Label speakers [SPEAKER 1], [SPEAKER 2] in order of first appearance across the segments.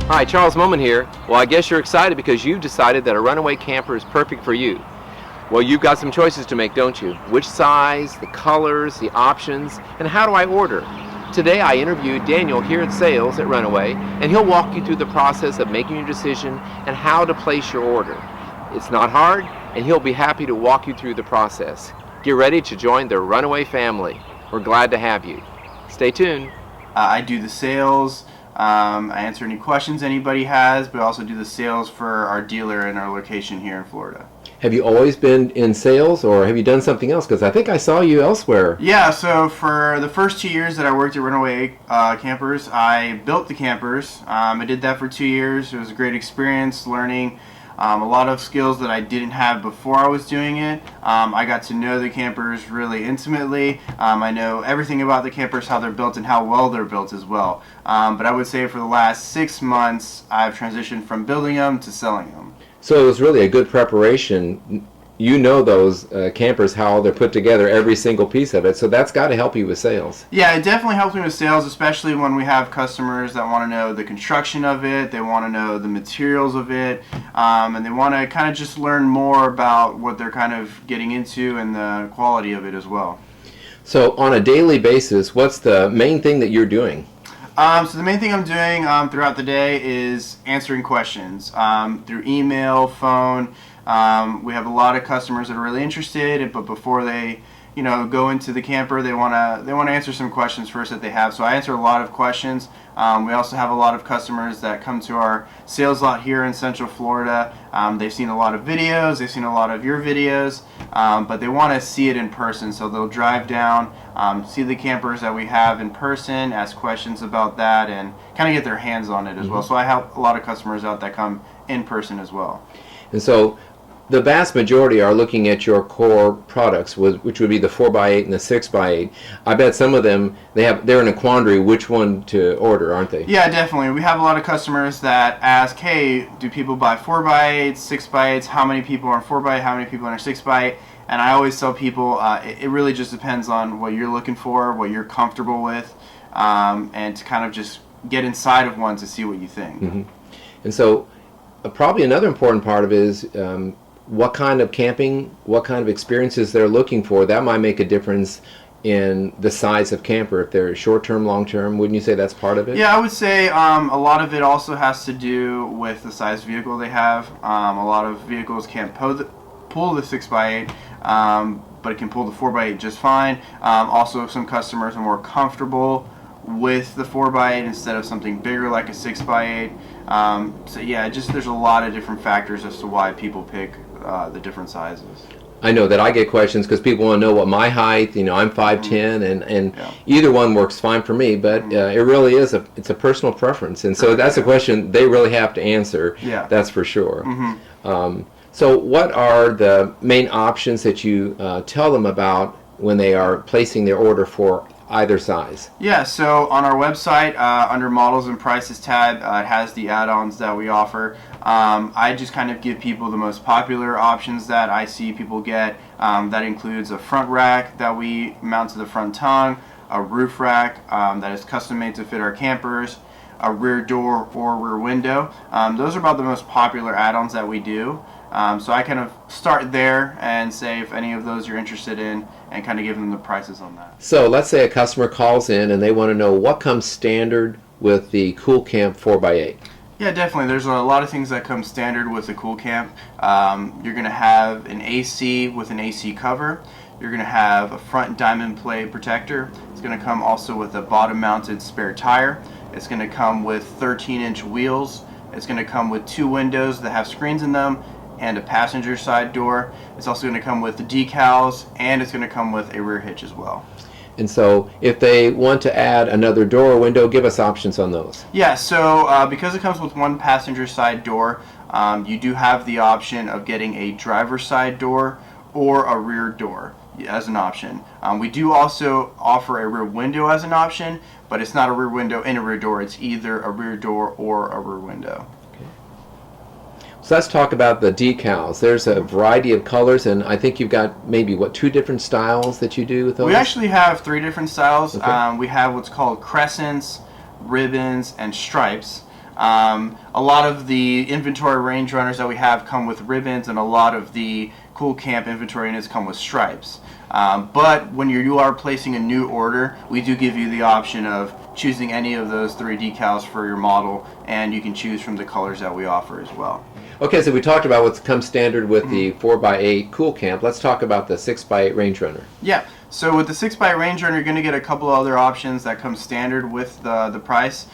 [SPEAKER 1] Hi, Charles Moman here. Well, I guess you're excited because you've decided that a Runaway Camper is perfect for you. Well, you've got some choices to make, don't you? Which size, the colors, the options, and how do I order? Today I interviewed Daniel here at Sales at Runaway, and he'll walk you through the process of making your decision and how to place your order. It's not hard, and he'll be happy to walk you through the process. Get ready to join the Runaway family. We're glad to have you. Stay tuned.
[SPEAKER 2] I do the sales. I answer any questions anybody has, but I also do the sales for our dealer in our location here in Florida.
[SPEAKER 1] Have you always been in sales, or have you done something else? Because I think I saw you elsewhere.
[SPEAKER 2] Yeah, so for the first 2 years that I worked at Runaway Campers, I built the campers. I did that for 2 years. It was a great experience, learning a lot of skills that I didn't have before I was doing it. I got to know the campers really intimately. I know everything about the campers, how they're built, and how well they're built as well. But I would say for the last 6 months, I've transitioned from building them to selling them.
[SPEAKER 1] So it was really a good preparation. You know those campers, how they're put together, every single piece of it. So that's got to help you with sales.
[SPEAKER 2] Yeah, it definitely helps me with sales, especially when we have customers that want to know the construction of it, they want to know the materials of it, and they want to kind of just learn more about what they're kind of getting into and the quality of it as well.
[SPEAKER 1] So on a daily basis, what's the main thing that you're doing?
[SPEAKER 2] So the main thing I'm doing throughout the day is answering questions through email, phone. We have a lot of customers that are really interested, but before they, go into the camper, they want to answer some questions first that they have. So I answer a lot of questions. We also have a lot of customers that come to our sales lot here in Central Florida. They've seen a lot of videos, they've seen a lot of your videos, but they want to see it in person. So they'll drive down, see the campers that we have in person, ask questions about that, and kind of get their hands on it as well. So I help a lot of customers out that come in person as well.
[SPEAKER 1] And so the vast majority are looking at your core products, which would be the 4x8 and the 6x8. I bet some of them, they're in a quandary which one to order, aren't they?
[SPEAKER 2] Yeah, definitely. We have a lot of customers that ask, hey, do people buy 4x8s, 6x8s? How many people are 4x8? How many people are 6x8? And I always tell people it really just depends on what you're looking for, what you're comfortable with, and to kind of just get inside of one to see what you think.
[SPEAKER 1] Mm-hmm. And so probably another important part of it is what kind of camping, what kind of experiences they're looking for. That might make a difference in the size of camper. If they're short-term, long-term, wouldn't you say that's part of it?
[SPEAKER 2] Yeah, I would say a lot of it also has to do with the size vehicle they have. A lot of vehicles can't pull the 6x8, but it can pull the 4x8 just fine. Also, some customers are more comfortable with the 4x8 instead of something bigger like a 6x8. So yeah, there's a lot of different factors as to why people pick the different sizes.
[SPEAKER 1] I know that I get questions because people want to know what my height, I'm 5'10", and
[SPEAKER 2] Yeah.
[SPEAKER 1] either one works fine for me, but it really is it's a personal preference, and so that's a question they really have to answer.
[SPEAKER 2] Yeah.
[SPEAKER 1] That's for sure.
[SPEAKER 2] Mm-hmm.
[SPEAKER 1] So what are the main options that you tell them about when they are placing their order for either size?
[SPEAKER 2] Yeah, so on our website, under Models and Prices tab, it has the add-ons that we offer. I just kind of give people the most popular options that I see people get. That includes a front rack that we mount to the front tongue, a roof rack that is custom made to fit our campers, a rear door or rear window. Those are about the most popular add-ons that we do. So I kind of start there and say if any of those you're interested in and kind of give them the prices on that.
[SPEAKER 1] So let's say a customer calls in and they want to know what comes standard with the Coolcamp 4x8.
[SPEAKER 2] Yeah, definitely. There's a lot of things that come standard with the Coolcamp. You're going to have an AC with an AC cover. You're going to have a front diamond plate protector. It's going to come also with a bottom mounted spare tire. It's going to come with 13-inch wheels. It's going to come with 2 windows that have screens in them and a passenger side door. It's also going to come with the decals, and it's going to come with a rear hitch as well.
[SPEAKER 1] And so if they want to add another door or window, give us options on those.
[SPEAKER 2] Yeah, so because it comes with one passenger side door, you do have the option of getting a driver's side door or a rear door as an option. We do also offer a rear window as an option, but it's not a rear window and a rear door. It's either a rear door or a rear window.
[SPEAKER 1] So let's talk about the decals. There's a variety of colors, and I think you've got maybe, 2 different styles that you do with those?
[SPEAKER 2] We actually have 3 different styles.
[SPEAKER 1] Okay.
[SPEAKER 2] We have what's called crescents, ribbons, and stripes. A lot of the inventory RangeRunners that we have come with ribbons, and a lot of the Coolcamp inventory units come with stripes. But when you are placing a new order, we do give you the option of choosing any of those 3 decals for your model, and you can choose from the colors that we offer as well.
[SPEAKER 1] Okay, so we talked about what's come standard with the 4x8 Coolcamp. Let's talk about the 6x8 RangeRunner.
[SPEAKER 2] Yeah, so with the 6x8 RangeRunner, you're going to get a couple other options that come standard with the price.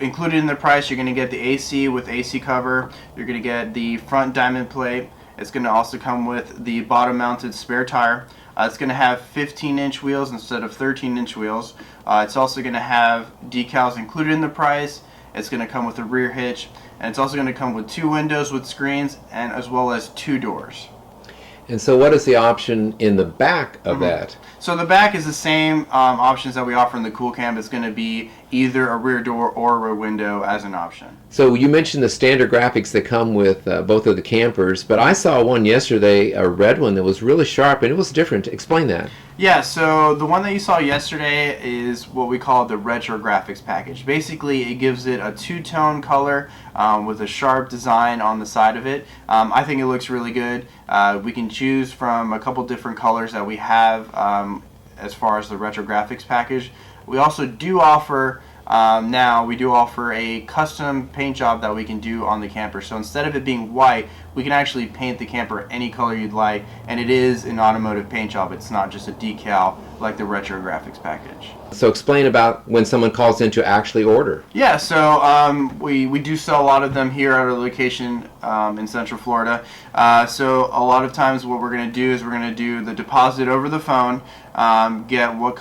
[SPEAKER 2] Included in the price, you're going to get the AC with AC cover. You're going to get the front diamond plate. It's going to also come with the bottom mounted spare tire. It's going to have 15-inch wheels instead of 13-inch wheels. It's also going to have decals included in the price. It's going to come with a rear hitch, and it's also going to come with 2 windows with screens, and as well as 2 doors.
[SPEAKER 1] And so what is the option in the back of that?
[SPEAKER 2] So the back is the same options that we offer in the Coolcamp. It's going to be either a rear door or a rear window as an option.
[SPEAKER 1] So you mentioned the standard graphics that come with both of the campers, but I saw one yesterday, a red one that was really sharp, and it was different. Explain that.
[SPEAKER 2] Yeah, so the one that you saw yesterday is what we call the retro graphics package. Basically, it gives it a 2-tone color with a sharp design on the side of it. I think it looks really good. We can choose from a couple different colors that we have as far as the retro graphics package. We also do offer we do offer a custom paint job that we can do on the camper. So instead of it being white, we can actually paint the camper any color you'd like, and it is an automotive paint job. It's not just a decal like the retro graphics package.
[SPEAKER 1] So explain about when someone calls in to actually order.
[SPEAKER 2] Yeah, so we do sell a lot of them here at our location in Central Florida. So a lot of times what we're going to do is we're going to do the deposit over the phone, get what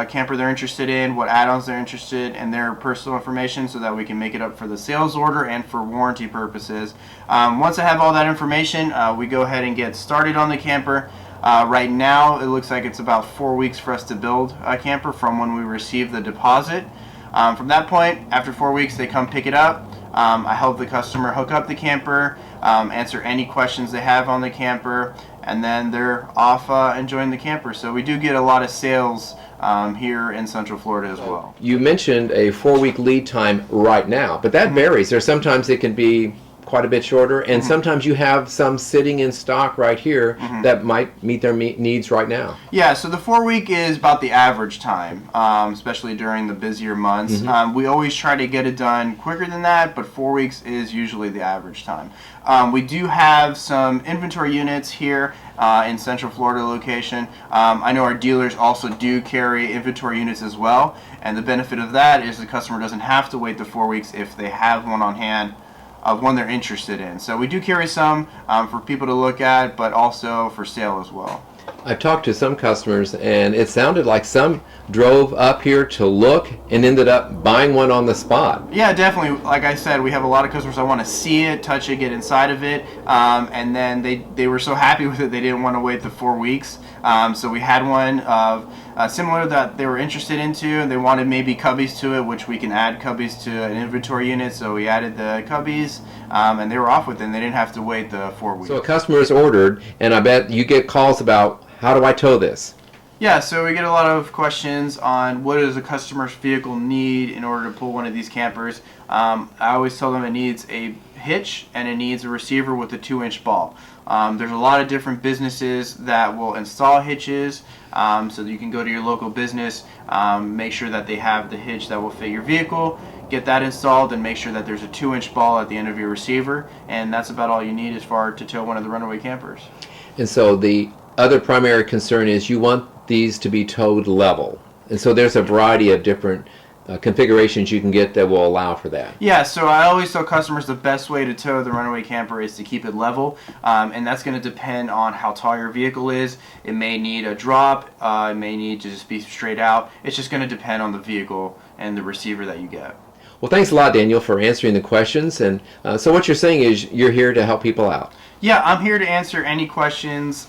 [SPEAKER 2] camper they're interested in, what add-ons they're interested in, and their personal information, so that we can make it up for the sales order and for warranty purposes. Once I have all that information, we go ahead and get started on the camper. Right now, it looks like it's about 4 weeks for us to build a camper from when we receive the deposit. From that point, after 4 weeks, they come pick it up. I help the customer hook up the camper, answer any questions they have on the camper, and then they're off enjoying the camper. So we do get a lot of sales here in Central Florida as well.
[SPEAKER 1] You mentioned a 4-week lead time right now, but that varies. There's sometimes it can be quite a bit shorter, and sometimes you have some sitting in stock right here that might meet their needs right now.
[SPEAKER 2] Yeah, so the 4-week is about the average time, especially during the busier months. We always try to get it done quicker than that, but 4 weeks is usually the average time. We do have some inventory units here in Central Florida location. I know our dealers also do carry inventory units as well, and the benefit of that is the customer doesn't have to wait the 4 weeks if they have one on hand of one they're interested in. So we do carry some for people to look at, but also for sale as well.
[SPEAKER 1] I've talked to some customers, and it sounded like some drove up here to look and ended up buying one on the spot.
[SPEAKER 2] Yeah, definitely. Like I said, we have a lot of customers that want to see it, touch it, get inside of it, and then they were so happy with it they didn't want to wait the 4 weeks. So we had one of similar that they were interested into, and they wanted maybe cubbies to it, which we can add cubbies to an inventory unit. So we added the cubbies, and they were off with it, and they didn't have to wait the 4 weeks.
[SPEAKER 1] So a customer is ordered, and I bet you get calls about, how do I tow this?
[SPEAKER 2] Yeah, so we get a lot of questions on what does a customer's vehicle need in order to pull one of these campers. I always tell them it needs a hitch and it needs a receiver with a 2-inch ball. There's a lot of different businesses that will install hitches, so that you can go to your local business, make sure that they have the hitch that will fit your vehicle, get that installed, and make sure that there's a 2-inch ball at the end of your receiver, and that's about all you need as far to tow one of the Runaway campers.
[SPEAKER 1] And so the other primary concern is you want these to be towed level. And so there's a variety of different configurations you can get that will allow for that.
[SPEAKER 2] Yeah, so I always tell customers the best way to tow the Runaway camper is to keep it level, and that's going to depend on how tall your vehicle is. It may need a drop, it may need to just be straight out. It's just going to depend on the vehicle and the receiver that you get.
[SPEAKER 1] Well, thanks a lot, Daniel, for answering the questions. And so what you're saying is you're here to help people out.
[SPEAKER 2] Yeah, I'm here to answer any questions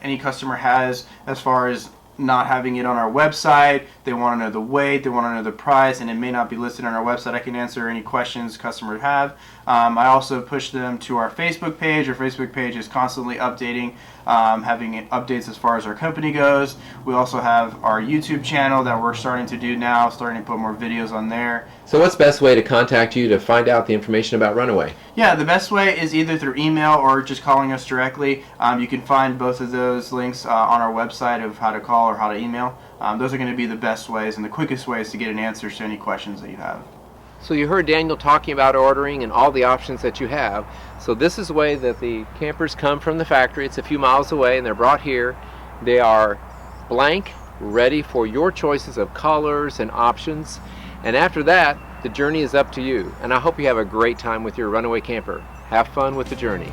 [SPEAKER 2] any customer has as far as not having it on our website. They want to know the weight, they want to know the price, and it may not be listed on our website. I can answer any questions customers have. I also push them to our Facebook page. Our Facebook page is constantly updating, having updates as far as our company goes. We also have our YouTube channel that we're starting to do now, starting to put more videos on there.
[SPEAKER 1] So what's the best way to contact you to find out the information about Runaway?
[SPEAKER 2] Yeah, the best way is either through email or just calling us directly. You can find both of those links on our website of how to call or how to email. Those are going to be the best ways and the quickest ways to get an answer to any questions that you have.
[SPEAKER 1] So you heard Daniel talking about ordering and all the options that you have. So this is the way that the campers come from the factory. It's a few miles away and they're brought here. They are blank, ready for your choices of colors and options. And after that, the journey is up to you. And I hope you have a great time with your Runaway camper. Have fun with the journey.